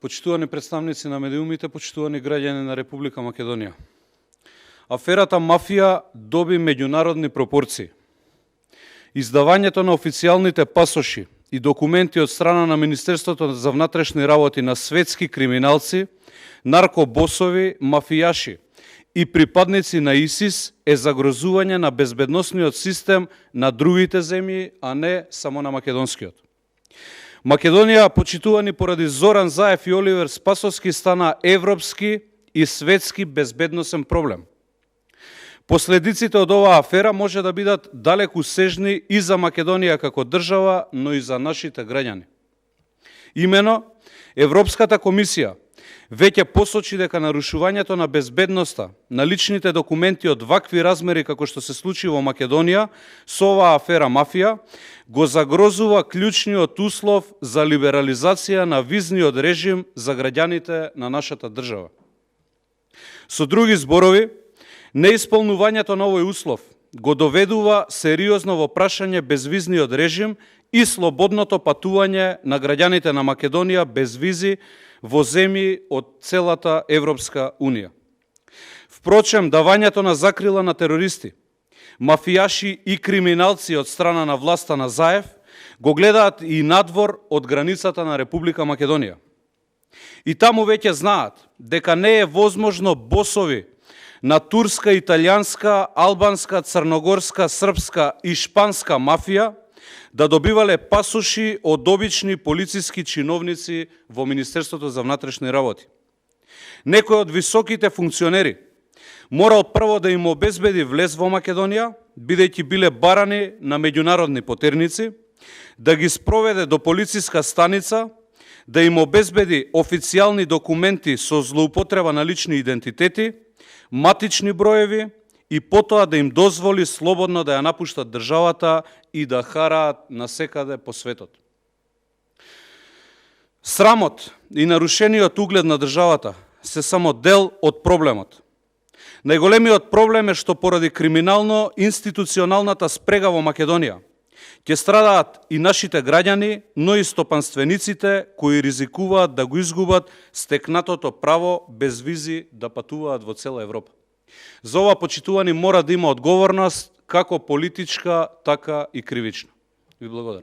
Почитувани представници на медиумите, почитувани граѓани на Република Македонија. Аферата мафија доби меѓународни пропорции. Издавањето на официјалните пасоши и документи од страна на Министерството за внатрешни работи на светски криминалци, наркобосови, мафијаши и припадници на ИСИС е загрозување на безбедносниот систем на другите земји, а не само на македонскиот. Македонија, почитувани поради Зоран Заев и Оливер Спасовски, стана европски и светски безбедносен проблем. Последиците од оваа афера може да бидат далеку сежни и за Македонија како држава, но и за нашите граѓани. Имено, Европската комисија веќе посочи дека нарушувањето на безбедноста на личните документи од вакви размери како што се случи во Македонија со оваа афера мафија го загрозува клучниот услов за либерализација на визниот режим за граѓаните на нашата држава. Со други зборови, неисполнувањето на овој услов го доведува сериозно во прашање безвизниот режим и слободното патување на граѓаните на Македонија без визи во земји од целата Европска Унија. Впрочем, давањето на закрила на терористи, мафијаши и криминалци од страна на власта на Заев го гледаат и надвор од границата на Република Македонија. И таму веќе знаат дека не е возможно босови на турска, италијанска, албанска, црногорска, српска и шпанска мафија да добивале пасоши од обични полициски чиновници во Министерството за внатрешни работи. Некој од високите функционери морал прво да им обезбеди влез во Македонија, бидејќи биле барани на меѓународни потерници, да ги спроведе до полициска станица, да им обезбеди официјални документи со злоупотреба на лични идентитети, матични броеви и потоа да им дозволи слободно да ја напуштат државата и да хараат насекаде по светот. Срамот и нарушениот углед на државата се само дел од проблемот. Најголемиот проблем е што поради криминално-институционалната спрега во Македонија ќе страдаат и нашите граѓани, но и стопанствениците кои ризикуваат да го изгубат стекнатото право без визи да патуваат во цела Европа. За ова, почитувани, мора да има одговорност како политичка, така и кривична. Ви благодарам.